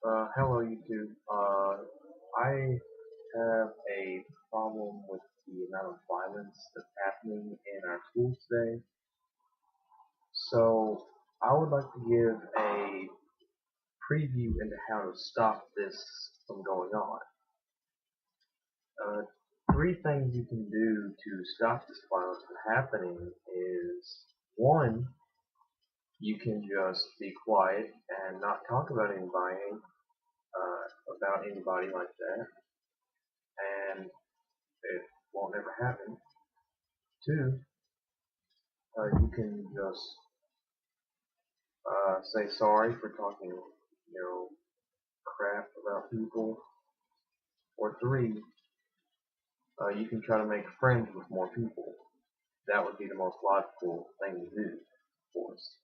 Hello YouTube. I have a problem with the amount of violence that's happening in our schools today. So I would like to give a preview into how to stop this from going on. Uh, Three things you can do to stop this violence from happening is one, you can just be quiet and not talk about anybody like that, and it won't ever happen. Two, you can just say sorry for talking, crap about people. Or three, you can try to make friends with more people. That would be the most logical thing to do, of course.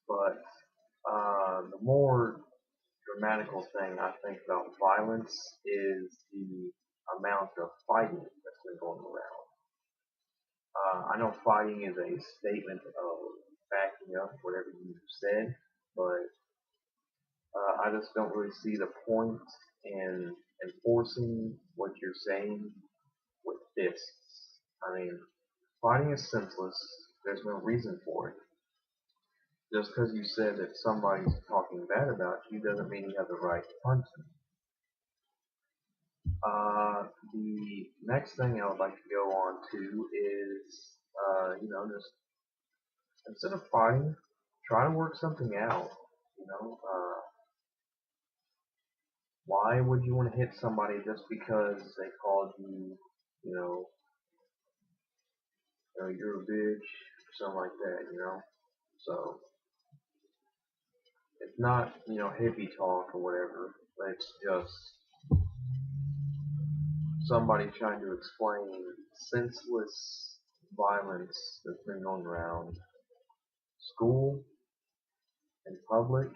But the more dramatical thing I think about violence is the amount of fighting that's been going around. I know fighting is a statement of backing up whatever you said, but I just don't really see the point in enforcing what you're saying with fists. I mean, fighting is senseless. There's no reason for it. Just because you said that somebody's talking bad about you doesn't mean you have the right to punch them. The next thing I would like to go on to is, just instead of fighting, try to work something out. Why would you want to hit somebody just because they called you, you know, you're a bitch or something like that? So it's not, hippie talk or whatever. It's just somebody trying to explain senseless violence that's been going around school, in public,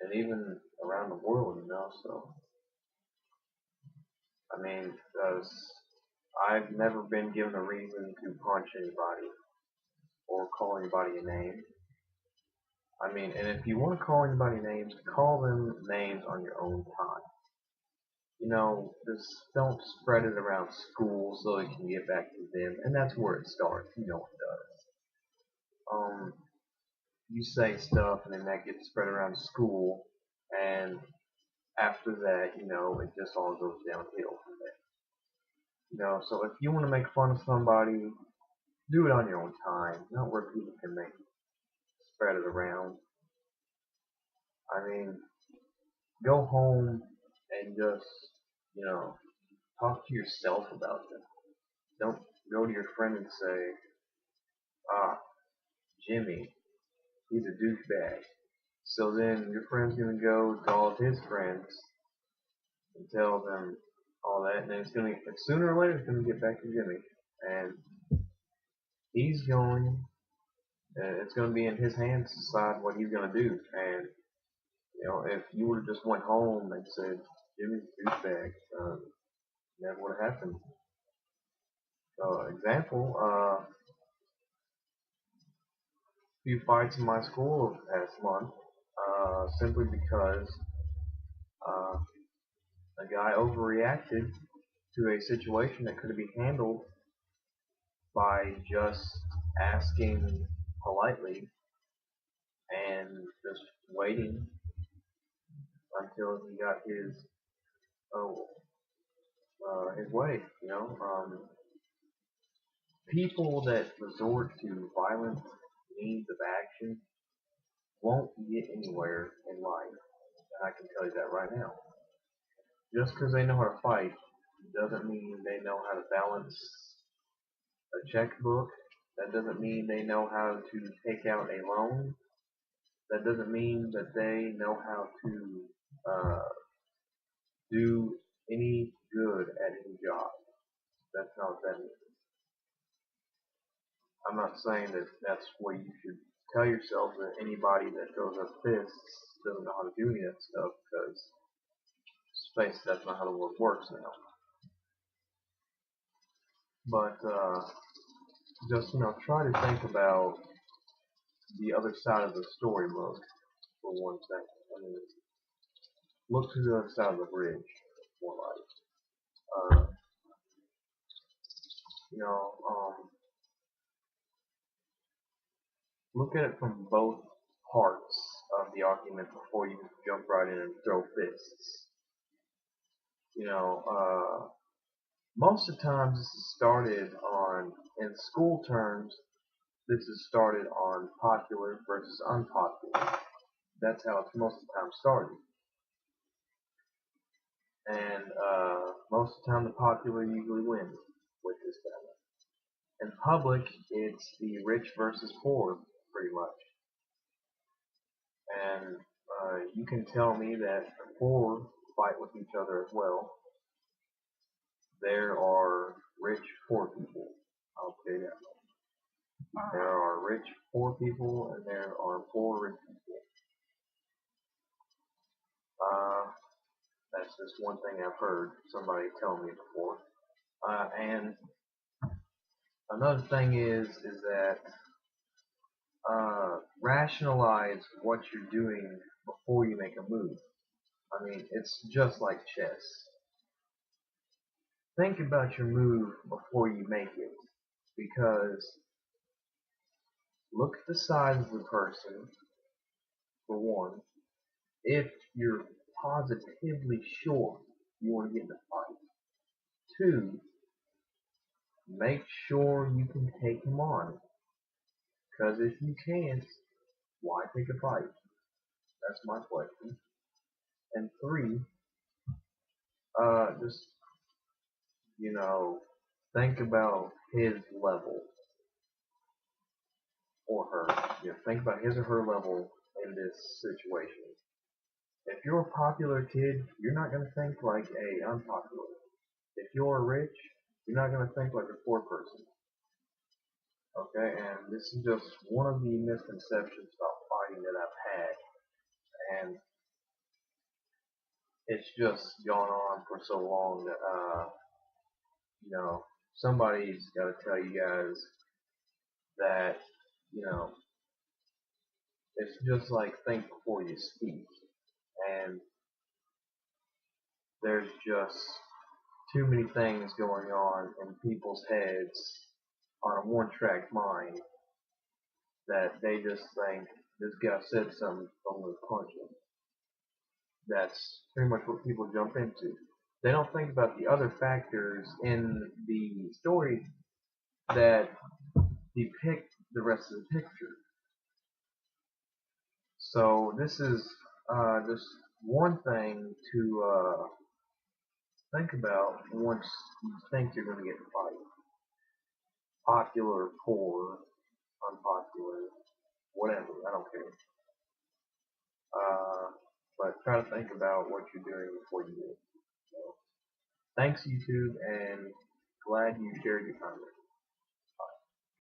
and even around the world. So, I mean, because I've never been given a reason to punch anybody or call anybody a name. I mean, and if you want to call anybody names, call them names on your own time. Just don't spread it around school so it can get back to them, and that's where it starts. You know it does. You say stuff, and then that gets spread around school, and after that, it just all goes downhill from there. So if you want to make fun of somebody, do it on your own time, not where people can make spread it around. I mean, go home and just, you know, talk to yourself about them. Don't go to your friend and say, ah, Jimmy, he's a douchebag. So then your friend's gonna go to all of his friends and tell them all that, and then sooner or later it's gonna get back to Jimmy, and he's going, it's gonna be in his hands to decide what he's gonna do. And if you would have just went home and said Jimmy's a douchebag, never would have happened. Example, few fights in my school over the past month, simply because uh, a guy overreacted to a situation that could be handled by just asking politely and just waiting until he got oh, his way. People that resort to violent means of action won't get anywhere in life, and I can tell you that right now. Just because they know how to fight doesn't mean they know how to balance a checkbook. That doesn't mean they know how to take out a loan. That doesn't mean that they know how to do any good at any job. That's not what that means. I'm not saying that that's what you should tell yourself, that anybody that throws up fists doesn't know how to do any of that stuff, because space, that's not how the world works now. But just try to think about the other side of the story, look, for for 1 second. I mean, look to the other side of the bridge, more like. You know, look at it from both parts of the argument before you jump right in and throw fists. You know, most of the times this is started on, in school terms, this is started on popular versus unpopular. That's how it's most of the time started. And most of the time the popular usually wins with this battle. In public, it's the rich versus poor, pretty much. And you can tell me that the poor fight with each other as well. There are rich poor people. I'll say that. There are rich poor people, and there are poor rich people. That's just one thing I've heard somebody tell me before. And another thing is that rationalize what you're doing before you make a move. I mean, it's just like chess. Think about your move before you make it, because look at the size of the person, for one. If you're positively sure you want to get in a fight. 2, make sure you can take him on. Because if you can't, why pick a fight? That's my question. And 3, just, think about his level. Or her. Think about his or her level in this situation. If you're a popular kid, you're not going to think like a unpopular. If you're rich, you're not going to think like a poor person. Okay, and this is just one of the misconceptions about fighting that I've had. And it's just gone on for so long that, somebody's got to tell you guys that, it's just like think before you speak. And there's just too many things going on in people's heads on a one-track mind that they just think this guy said something, I'm going to punch him. That's pretty much what people jump into. They don't think about the other factors in the story that depict the rest of the picture. So this is just one thing to think about once you think you're going to get in a fight. Popular, poor, unpopular, whatever, I don't care. But try to think about what you're doing before you do it. So, thanks YouTube, and glad you shared your comment.